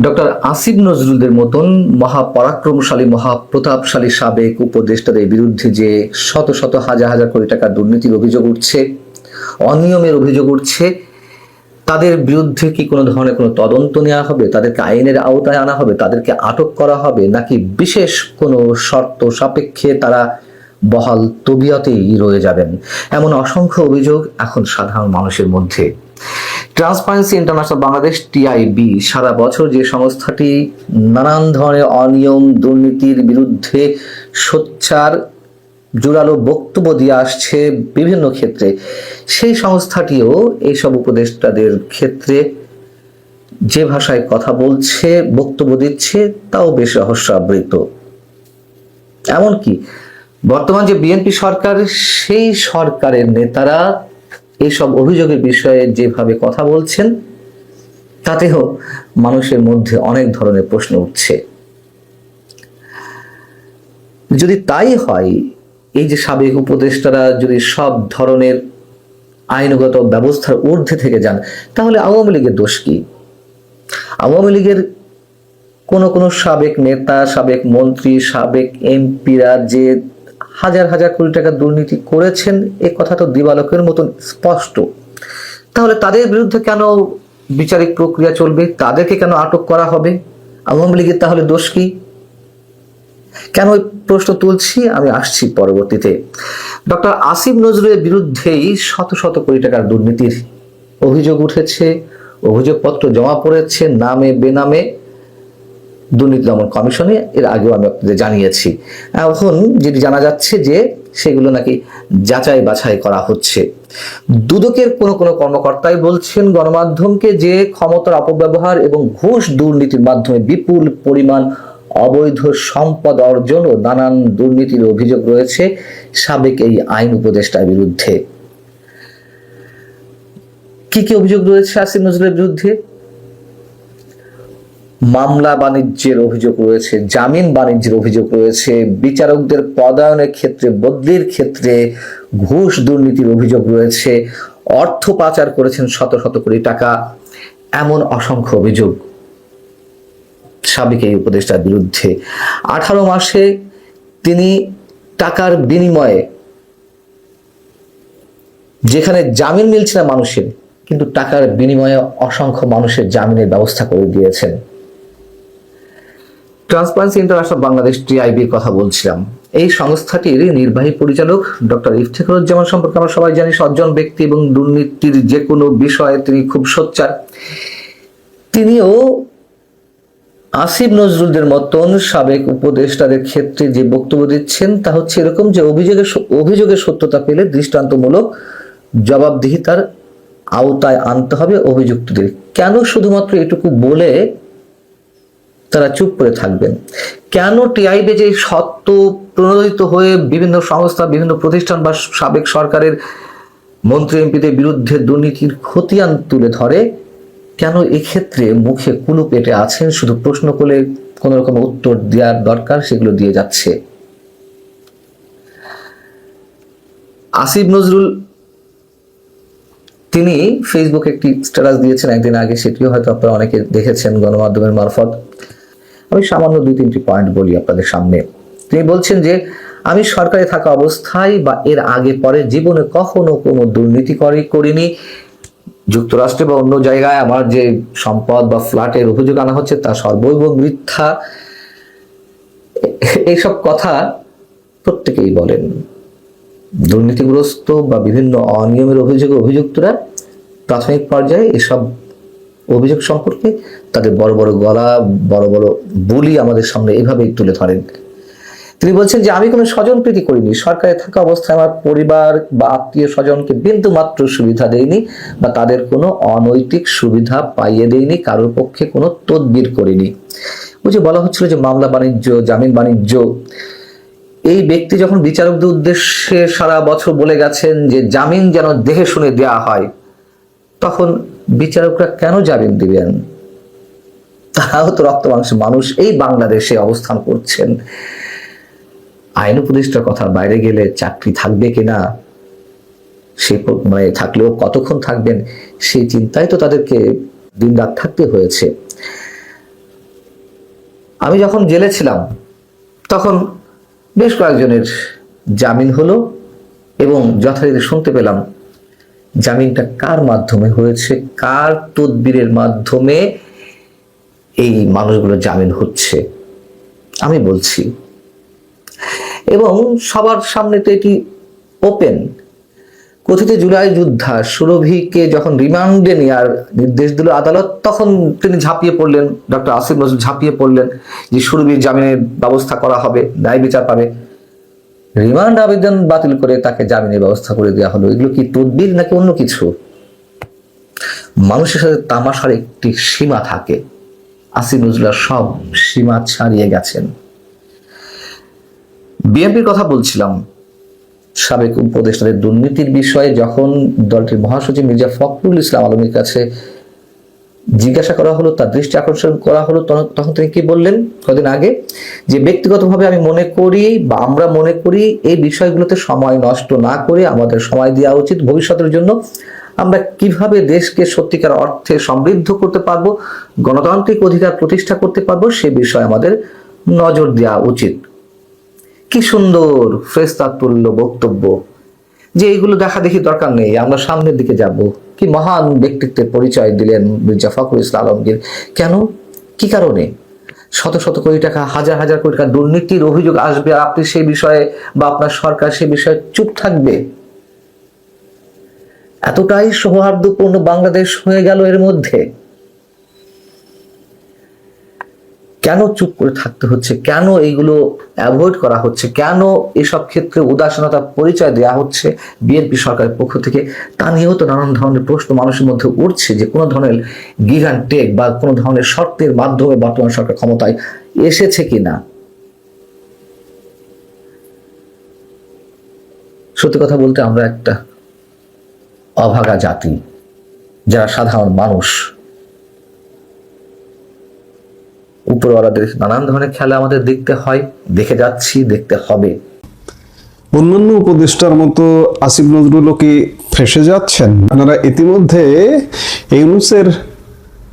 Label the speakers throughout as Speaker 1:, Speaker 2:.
Speaker 1: Doctor Asif নজরুলদের মতন মহাপরাক্রমশালী মহাপ্রতাপশালী সাবেক উপদেষ্টাদের বিরুদ্ধে যে শত শত হাজার হাজার কোটি টাকার দুর্নীতির অভিযোগ উঠছে, অনিয়মের অভিযোগ উঠছে, তাদের বিরুদ্ধে কি কোনো ধরনের কোনো তদন্ত নেওয়া হবে, তাদেরকে আইনের আওতায় আনা হবে, তাদেরকে আটক করা হবে, নাকি বিশেষ কোনো শর্ত সাপেক্ষে তারা বহাল তবিয়তেই রয়ে যাবেন? এমন অসংখ্য অভিযোগ এখন সাধারণ মানুষের মধ্যে। ট্রান্সপারেন্সি ইন্টারন্যাশনাল বাংলাদেশ টিআইবি সারা বছর যে সংস্থাটি নানান ধরনের অনিয়ম দুর্নীতির বিরুদ্ধে সোচ্চার জোরালো বক্তব্য দিয়ে আসছে বিভিন্ন ক্ষেত্রে, সেই সংস্থাটিও এইসব উপদেষ্টাদের ক্ষেত্রে যে ভাষায় কথা বলছে, বক্তব্য দিচ্ছে, তাও বেশ রহস্যাবৃত। এমনকি বর্তমান যে বিএনপি সরকার, সেই সরকারের নেতারা এইসব অভিযোগের বিষয়ে যেভাবে কথা বলছেন, তাতেও মানুষের মধ্যে অনেক ধরনের প্রশ্ন উঠছে। যদি তাই হয়, এই যে সাবেক উপদেষ্টারা যদি সব ধরনের আইনগত ব্যবস্থার ঊর্ধ্বে থেকে যান, তাহলে আওয়ামী লীগের দোষ কি? আওয়ামী লীগের কোনো সাবেক নেতা, সাবেক মন্ত্রী, সাবেক এমপিরা যে হাজার হাজার কোটি টাকা দুর্নীতি করেছেন, এ কথা তো দিবালোকের মতন স্পষ্ট। তাহলে তাদের বিরুদ্ধে কেন বিচারিক প্রক্রিয়া চলবে? তাদেরকে কেন আটক করা হবে? আওয়ামী লীগের তাহলে দোষ কি? কেন ওই প্রশ্ন তুলছি, আমি আসছি পরবর্তীতে। ডক্টর আসিফ নজরুলের বিরুদ্ধেই শত শত কোটি টাকার দুর্নীতির অভিযোগ উঠেছে, অভিযোগপত্র জমা পড়েছে নামে বেনামে দুর্নীতি দমন কমিশনে। এর আগেও আমি আপনাদের জানিয়েছি। এখন যেটি জানা যাচ্ছে যে সেগুলো নাকি যাচাই বাছাই করা হচ্ছে। দুদকের কোনো কর্মকর্তাই বলছেন গণমাধ্যমকে যে ক্ষমতার অপব্যবহার এবং ঘুষ দুর্নীতির মাধ্যমে বিপুল পরিমাণ অবৈধ সম্পদ অর্জন ও নানান দুর্নীতির অভিযোগ রয়েছে সাবেক এই আইন উপদেষ্টার বিরুদ্ধে। কি কি অভিযোগ রয়েছে আসিফ নজরুলের বিরুদ্ধে? মামলা বাণিজ্যের অভিযোগ রয়েছে, জামিন বাণিজ্যের অভিযোগ রয়েছে, বিচারকদের পদায়নের ক্ষেত্রে, বদলির ক্ষেত্রে ঘুষ দুর্নীতির অভিযোগ রয়েছে, অর্থ পাচার করেছেন শত শত কোটি টাকা, এমন অসংখ্য অভিযোগ সাবেক এই উপদেষ্টার বিরুদ্ধে। 18 মাসে তিনি টাকার বিনিময়ে, যেখানে জামিন মিলছে না মানুষের, কিন্তু টাকার বিনিময়ে অসংখ্য মানুষের জামিনের ব্যবস্থা করে দিয়েছেন। ট্রান্সপারেন্সি ইন্টারন্যাশনাল বাংলাদেশ টিআইবির কথা বলছিলাম। এই সংস্থাটির নির্বাহী পরিচালক ডক্টর ইফতেখারুজ্জামান সম্পর্কে আমরা সবাই জানি, সজ্জন ব্যক্তি এবং দুর্নীতির যে কোনো বিষয়ে তিনি খুব সোচ্চার। তিনিও আসিফ নজরুলদের মতন সাবেক উপদেষ্টাদের ক্ষেত্রে যে বক্তব্য দিচ্ছেন, তা হচ্ছে এরকম যে অভিযোগের সত্যতা পেলে দৃষ্টান্তমূলক জবাবদিহিতার আওতায় আনতে হবে অভিযুক্তদের। কেন শুধুমাত্র এটুকু বলে তারা চুপ করে থাকবেন? কেন টিআইবি যে সত্য প্রণোদিত হয়ে বিভিন্ন সংস্থা, বিভিন্ন প্রতিষ্ঠান বা সাবেক সরকারের মন্ত্রী এমপিদের বিরুদ্ধে দুর্নীতির খতিয়ান তুলে ধরে, কেন এক্ষেত্রে মুখে কুলু পেটে আছেন? শুধু প্রশ্ন করলে কোন রকম উত্তর দেওয়ার দরকার, সেগুলো দিয়ে যাচ্ছে। আসিফ নজরুল তিনি ফেসবুকে একটি স্ট্যাটাস দিয়েছেন একদিন আগে, সেটিও হয়তো আপনারা অনেকে দেখেছেন গণমাধ্যমের মারফত। আমি সামান্য 2-3টি পয়েন্ট বলি আপনাদের সামনে। তিনি বলছেন যে, আমি সরকারে থাকা অবস্থায় বা এর আগে পরে জীবনে কখনো কোনো দুর্নীতি করিনি। যুক্তরাষ্ট্রে বা অন্য জায়গায় আমার যে সম্পদ বা ফ্ল্যাটের অভিযোগ আনা হচ্ছে তা সর্বৈব মিথ্যা। এইসব কথা প্রত্যেকেই বলেন। দুর্নীতিগ্রস্ত বা বিভিন্ন অনিয়মের অভিযোগে অভিযুক্তরা প্রাথমিক পর্যায়ে এসব অভিযোগ সম্পর্কে তাদের বড় বড় গলা, বড় বড় বুলি আমাদের সামনে এভাবেই তুলে ধরেন। তিনি বলছেন যে, আমি কোনো স্বজন প্রীতি করিনি। সরকারে থাকা অবস্থায় আমার পরিবার বা আত্মীয় স্বজনকে বিন্দু মাত্র সুবিধা দেয়নি বা তাদের কোনো অনৈতিক সুবিধা পাইয়ে দেয়নি, কারোর পক্ষে কোনো তদবির করিনি। ওই যে বলা হচ্ছিল যে মামলা বাণিজ্য, জামিন বাণিজ্য, এই ব্যক্তি যখন বিচারকদের উদ্দেশ্যে সারা বছর বলে গেছেন যে জামিন যেন দেখে শুনে দেয়া হয়, তখন বিচারকরা কেন জামিন দিবেন? তারাও তো রক্ত মাংসের মানুষ, এই বাংলাদেশে অবস্থান করছেন। আইন উপদেষ্টার কথা বাইরে গেলে চাকরি থাকবে কিনা, সে থাকলেও কতক্ষণ থাকবেন, সেই চিন্তায় তো তাদেরকে দিন রাত থাকতে হয়েছে। আমি যখন জেলে ছিলাম তখন বেশ কয়েকজনের জামিন হলো এবং যথারীতি শুনতে পেলাম জামিনটা কার মাধ্যমে হয়েছে, কার তদবিরের মাধ্যমে এই মানুষগুলো জামিন হচ্ছে আমি বলছি। এবং সবার সামনে তো এটি ওপেন। কথিত জুলাই যোদ্ধা সুরভিকে যখন রিমান্ডে নেওয়ার নির্দেশ দিল আদালত, তখন তিনি ঝাঁপিয়ে পড়লেন, ডক্টর আসিফ নজরুল ঝাঁপিয়ে পড়লেন যে সুরভির জামিনের ব্যবস্থা করা হবে, ন্যায় বিচার পাবে। রিমান্ড আবেদন বাতিল করে তাকে জামিনের ব্যবস্থা করে দেওয়া হলো। এগুলো কি তদবির নাকি অন্য কিছু? মানুষের সাথে তামাশার একটি সীমা থাকে। আসিফ নজরুল সব সীমা ছাড়িয়ে গেছেন। বিএনপির কথা বলছিলাম, সাবেক উপদেষ্টাদের দুর্নীতির বিষয়ে যখন দলটির মহাসচিব মির্জা ফখরুল ইসলাম আলমীর কাছে জিজ্ঞাসা করা হলো, তার দৃষ্টি আকর্ষণ করা হলো, তখন তিনি কি বললেন কদিন আগে, যে ব্যক্তিগতভাবে আমি মনে করি বা আমরা মনে করি এই বিষয়গুলোতে সময় নষ্ট না করে আমাদের সময় দেওয়া উচিত ভবিষ্যতের জন্য। আমরা কিভাবে দেশকে সত্যিকার অর্থে সমৃদ্ধ করতে পারবো, গণতান্ত্রিক অধিকার প্রতিষ্ঠা করতে পারবো, সে বিষয়ে আমাদের নজর দেওয়া উচিত। কি সুন্দর ফ্রেস্তাতুল্য বক্তব্য, যে এইগুলো দেখা দেখি দরকার নেই, আমরা সামনের দিকে যাব। কি মহান ব্যক্তিত্বের পরিচয় দিলেন মির্জা ফখরুল ইসলাম আলমগীর। কেন, কি কারণে? শত শত কোটি টাকা, হাজার হাজার কোটি টাকা দুর্নীতির অভিযোগ আসবে, আপনি সেই বিষয়ে বা আপনার সরকার সেই বিষয়ে চুপ থাকবে? এতটাই সৌহার্দ্যপূর্ণ বাংলাদেশ হয়ে গেল এর মধ্যে, কেন চুপ করে থাকতে হচ্ছে? কেন এইগুলো অ্যাভয়েড করা হচ্ছে? কেন এসব ক্ষেত্রে উদাসীনতার পরিচয় দেওয়া হচ্ছে বিএনপি সরকারের পক্ষ থেকে? তা নিয়েও তো নানান ধরনের প্রশ্ন মানুষের মধ্যে উঠছে, যে কোনো ধরনের গিভ অ্যান্ড টেক বা কোনো ধরনের শর্তের মাধ্যমে বর্তমান সরকার ক্ষমতায় এসেছে কিনা। সত্যি কথা বলতে আমরা একটা অভাগা জাতি, যারা সাধারণ মানুষ। উপরওয়ালাদের নানান ধরনের খেলা আমাদের দেখতে হয়, দেখে যাচ্ছি, দেখতে হবে।
Speaker 2: অন্যান্য উপদেষ্টার মতো আসিফ নজরুলও কি ফেঁসে যাচ্ছেন? আপনারা ইতিমধ্যে ইউনূসের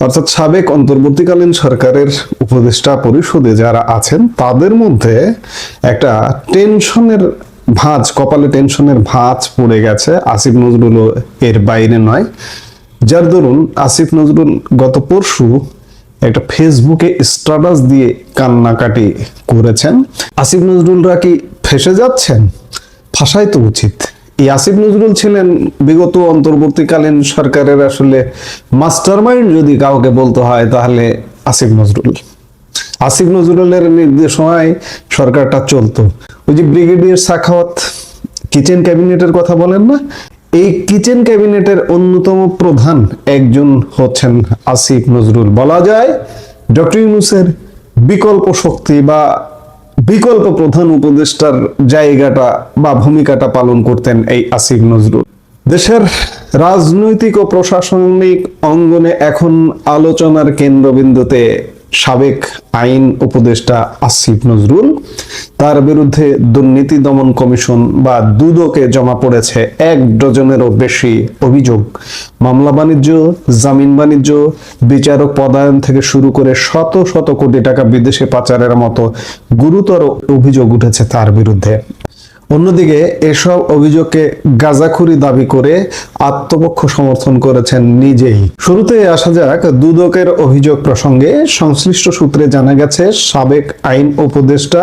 Speaker 2: অর্থাৎ সাবেক অন্তর্বর্তীকালীন সরকারের উপদেষ্টা পরিষদে যারা আছেন তাদের মধ্যে একটা টেনশনের ভাঁজ, কপালে টেনশনের ভাঁজ পড়ে গেছে। আসিফ নজরুলও এর বাইরে নয়। যার দরুন আসিফ নজরুল গত পরশু একটা ফেসবুকে স্ট্যাটাস দিয়ে কান্নাকাটি করেছেন। আসিফ নজরুলরা কি ফেঁসে যাচ্ছেন? ফাঁসাই তো উচিত। এই আসিফ নজরুল ছিলেন বিগত অন্তর্বর্তীকালীন সরকারের আসলে মাস্টারমাইন্ড যদি কাউকে বলতে হয় তাহলে আসিফ নজরুল। আসিফ নজরুলের নির্দেশনায় সরকারটা চলতো। ওই যে ব্রিগেডিয়ার সাখাওয়াত কিচেন ক্যাবিনেটের কথা বলেন না, এই কিচেন ক্যাবিনেটের অন্যতম প্রধান একজন হচ্ছেন আসিফ নজরুল। বলা যায় ডক্টর ইউনূসের বিকল্প শক্তি বা বিকল্প প্রধান উপদেষ্টার জায়গাটা বা ভূমিকাটা পালন করতেন এই আসিফ নজরুল। দেশের রাজনৈতিক ও প্রশাসনিক অঙ্গনে এখন আলোচনার কেন্দ্রবিন্দুতে সাবেক আইন উপদেষ্টা আসিফ নজরুল। তার বিরুদ্ধে দুর্নীতি দমন কমিশন বা দুদকে জমা পড়েছে 1 ডজনেরও বেশি অভিযোগ। মামলা বাণিজ্য, জামিন বাণিজ্য, বিচারক পদায়ন থেকে শুরু করে শত শত কোটি টাকা বিদেশে পাচারের মতো গুরুতর অভিযোগ উঠেছে তার বিরুদ্ধে। অন্যদিকে এসব অভিযোগকে গাঁজাখুরি দাবি করে আত্মপক্ষ সমর্থন করেছেন নিজেই। শুরুতে আসা যাক দুদকের অভিযোগ প্রসঙ্গে। সংশ্লিষ্ট সূত্রে জানা গেছে সাবেক আইন উপদেষ্টা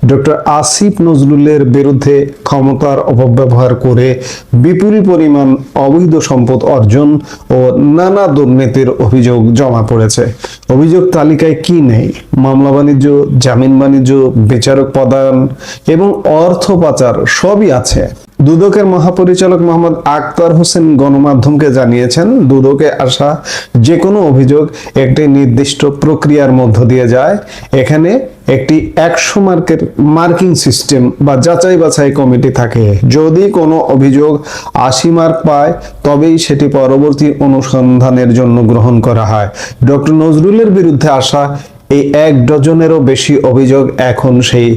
Speaker 2: ডক্টর আসিফ নজরুলের বিরুদ্ধে ক্ষমতার অপব্যবহার করে বিপুল পরিমাণ অবৈধ সম্পদ অর্জন ও নানা দুর্নীতির অভিযোগ জমা পড়েছে। অভিযোগ তালিকায় কি নেই? মামলা বাণিজ্য, জামিন বাণিজ্য, বিচারক পদায়ন এবং অর্থ পাচার সবই আছে। দুদকের মহাপরিচালক মোহাম্মদ আক্তার হোসেন গণমাধ্যমকে জানিয়েছেন, দুদকে আসা যে কোনো অভিযোগ একটি নির্দিষ্ট প্রক্রিয়ার মধ্য দিয়ে যায়। এখানে একটি 100 মার্কের মার্কিং সিস্টেম বা যাচাই বাছাই কমিটি থাকে। যদি কোনো অভিযোগ 80 মার্ক পায় তবেই সেটি পরবর্তী অনুসন্ধানের জন্য গ্রহণ করা হয়। ডক্টর নজরুলের বিরুদ্ধে আসা এই 1 ডজনেরও বেশি অভিযোগ এখন সেই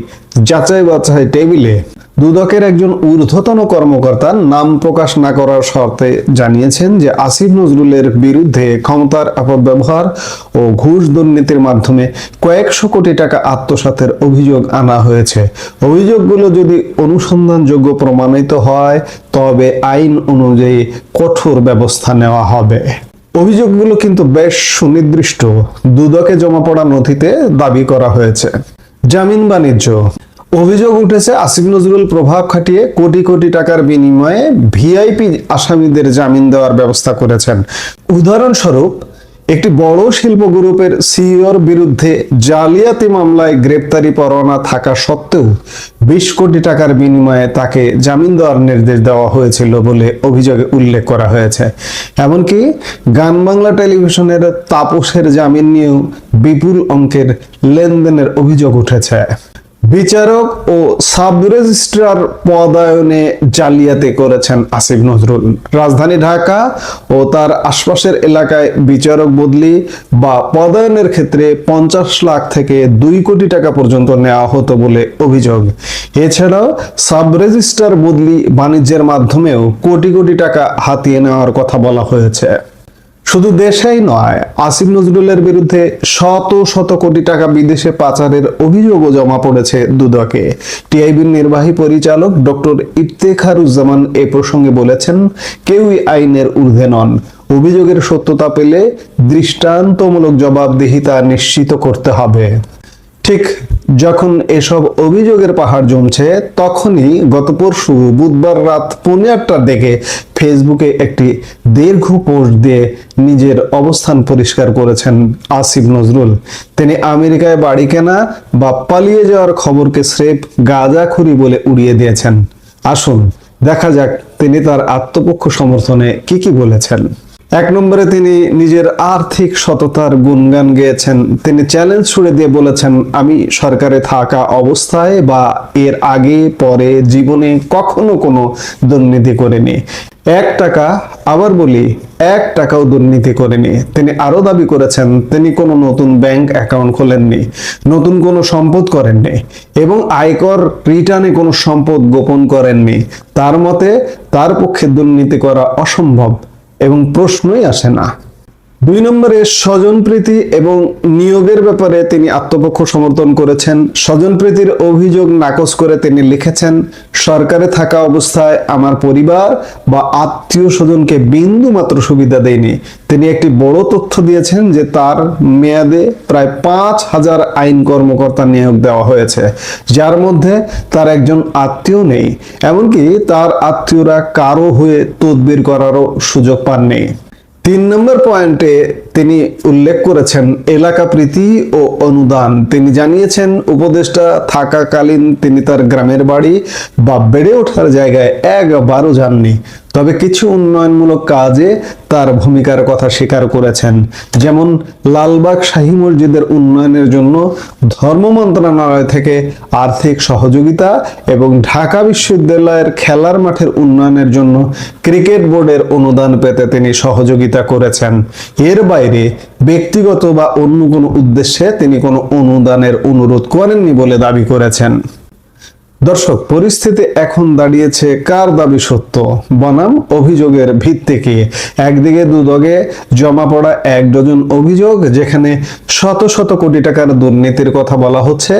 Speaker 2: যাচাই বাছাই টেবিলে। দুদকের একজন ঊর্ধ্বতন কর্মকর্তা নাম প্রকাশ না করার শর্তে জানিয়েছেন যে আসিফ নজরুলের বিরুদ্ধে ক্ষমতার অপব্যবহার ও ঘুষ দুর্নীতির মাধ্যমে কয়েকশো কোটি টাকা আত্মসাতের অভিযোগ আনা হয়েছে। অভিযোগগুলো যদি অনুসন্ধানযোগ্য প্রমাণিত হয় তবে আইন অনুযায়ী কঠোর ব্যবস্থা নেওয়া হবে। অভিযোগগুলো কিন্তু বেশ সুনির্দিষ্ট। দুদকে জমা পড়া নথিতে দাবি করা হয়েছে। জামিন বাণিজ্য অভিযোগ উঠেছে আসিফ নজরুল প্রভাব খাটিয়ে কোটি কোটি টাকার বিনিময়ে ভিআইপি আসামিদের জামিন দেওয়ার ব্যবস্থা করেছেন। উদাহরণস্বরূপ একটি বড় শিল্প গ্রুপের সিইওর বিরুদ্ধে জালিয়াতি মামলায় গ্রেপ্তারি পরোয়ানা থাকা সত্ত্বেও 20 কোটি টাকার বিনিময়ে তাকে জামিন দেওয়ার নির্দেশ দেওয়া হয়েছিল বলে অভিযোগে উল্লেখ করা হয়েছে। এমনকি গান বাংলা টেলিভিশনের তাপসের জামিন নিয়েও বিপুল অঙ্কের লেনদেনের অভিযোগ উঠেছে। বিচারক ও সাব রেজিস্ট্রার পদায়নে জালিয়াতি করেছেন আসিফ নজরুল। রাজধানী ঢাকা ও তার আশপাশের এলাকায় বিচারক বদলি বা পদায়নের ক্ষেত্রে 50 লাখ থেকে 2 কোটি টাকা পর্যন্ত নেওয়া হতো বলে অভিযোগ। এছাড়াও সাব রেজিস্ট্রার বদলি বাণিজ্যের মাধ্যমেও কোটি কোটি টাকা হাতিয়ে নেওয়ার কথা বলা হয়েছে। শুধু দেশেই নয়, আসিফ নজরুলের বিরুদ্ধে শত শত কোটি টাকা বিদেশে পাচারের অভিযোগও জমা পড়েছে দুদকে। টিআইবির নির্বাহী পরিচালক ডক্টর ইফতেখারুজ্জামান এ প্রসঙ্গে বলেছেন, কেউই আইনের ঊর্ধ্বে নন। অভিযোগের সত্যতা পেলে দৃষ্টান্তমূলক জবাবদিহিতা নিশ্চিত করতে হবে। ঠিক যখন এসব অভিযোগের পাহাড় জমছে তখনই গত পরশু বুধবার রাত 8:45টার দিকে ফেসবুকে একটি দীর্ঘ পোস্ট দিয়ে নিজের অবস্থান পরিষ্কার করেছেন আসিফ নজরুল। তিনি আমেরিকায় বাড়ি কেনা বা পালিয়ে যাওয়ার খবরকে স্রেফ গাঁজাখুরি বলে উড়িয়ে দিয়েছেন। আসুন দেখা যাক তিনি তার আত্মপক্ষ সমর্থনে কি বলেছেন। 1 নম্বরে তিনি নিজের আর্থিক সততার গুণগান গেয়েছেন। তিনি চ্যালেঞ্জ ছুড়ে দিয়ে বলেছেন, আমি সরকারে থাকা অবস্থায় বা এর আগে পরে জীবনে কখনো কোনো দুর্নীতি করিনি। 1 টাকা, আবার বলি 1 টাকাও দুর্নীতি করেনি। তিনি আরো দাবি করেছেন তিনি কোনো নতুন ব্যাংক অ্যাকাউন্ট খোলেননি, নতুন কোনো সম্পদ করেননি এবং আয়কর রিটার্নে কোনো সম্পদ গোপন করেননি। তার মতে তার পক্ষে দুর্নীতি করা অসম্ভব এবং প্রশ্নই আসে না। 2 নম্বরে স্বজনপ্রীতি এবং নিয়োগের ব্যাপারে তিনি আত্মপক্ষ সমর্থন করেছেন। স্বজনপ্রীতির অভিযোগ নাকচ করে তিনি লিখেছেন, সরকারে থাকা অবস্থায় আমার পরিবার বা আত্মীয় স্বজনকে বিন্দু মাত্র সুবিধা দেয়নি। তিনি একটি বড় তথ্য দিয়েছেন যে তার মেয়াদে প্রায় 5000 আইন কর্মকর্তা নিয়োগ দেওয়া হয়েছে, যার মধ্যে তার একজন আত্মীয় নেই। এমনকি তার আত্মীয়রা কারো হয়ে তদবির করারও সুযোগ পাননি। 3 নম্বর পয়েন্টে তিনি উল্লেখ করেছেন এলাকা প্রীতি ও অনুদান। তিনি জানিয়েছেন উপদেষ্টা থাকাকালীন তিনি তার গ্রামের বাড়ি বা বেড়ে ওঠার জায়গায় একবারও যাননি, তবে কিছু উন্নয়নমূলক কাজে তার ভূমিকার কথা স্বীকার করেছেন। যেমন লালবাগ শাহী মসজিদের উন্নয়নের জন্য ধর্ম মন্ত্রণালয় থেকে আর্থিক সহযোগিতা এবং ঢাকা বিশ্ববিদ্যালয়ের খেলার মাঠের উন্নয়নের জন্য ক্রিকেট বোর্ডের অনুদান পেতে তিনি সহযোগিতা করেছেন। এর বাইরে ব্যক্তিগত বা অন্য কোনো উদ্দেশ্যে তিনি কোনো অনুদানের অনুরোধ করেননি বলে দাবি করেছেন। দর্শক, পরিস্থিতি এখন দাঁড়িয়েছে কার দাবি সত্য বনাম অভিযোগের ভিত্তিকে। একদিকে দুদকে জমা পড়া 1 ডজন অভিযোগ যেখানে শত শত কোটি টাকার দুর্নীতির কথা বলা হচ্ছে,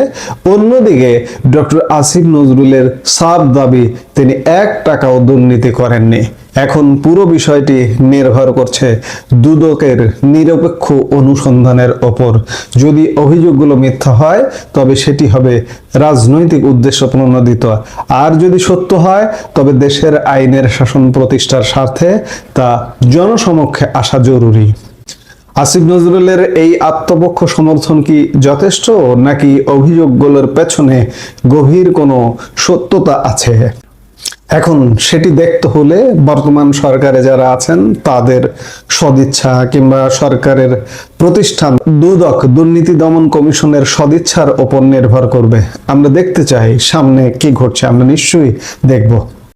Speaker 2: অন্যদিকে ডক্টর আসিফ নজরুলের সাফ দাবি তিনি 1 টাকাও দুর্নীতি করেননি। এখন পুরো বিষয়টি নির্ভর করছে দুদকের নিরপেক্ষ অনুসন্ধানের ওপর। যদি অভিযোগগুলো মিথ্যা হয় তবে সেটি হবে রাজনৈতিক উদ্দেশ্য প্রণোদিত, আর যদি সত্য হয় তবে দেশের আইনের শাসন প্রতিষ্ঠার স্বার্থে তা জনসমক্ষে আসা জরুরি। আসিফ নজরুলের এই আত্মপক্ষ সমর্থন কি যথেষ্ট, নাকি অভিযোগগুলোর পেছনে গভীর কোনো সত্যতা আছে? এখন সেটি দেখতে হলে বর্তমান সরকারে যারা আছেন তাদের সদিচ্ছা কিংবা সরকারের প্রতিষ্ঠান দুদক দুর্নীতি দমন কমিশনের সদিচ্ছার উপর নির্ভর করবে। আমরা দেখতে চাই সামনে কি ঘটছে, আমরা নিশ্চয়ই দেখব।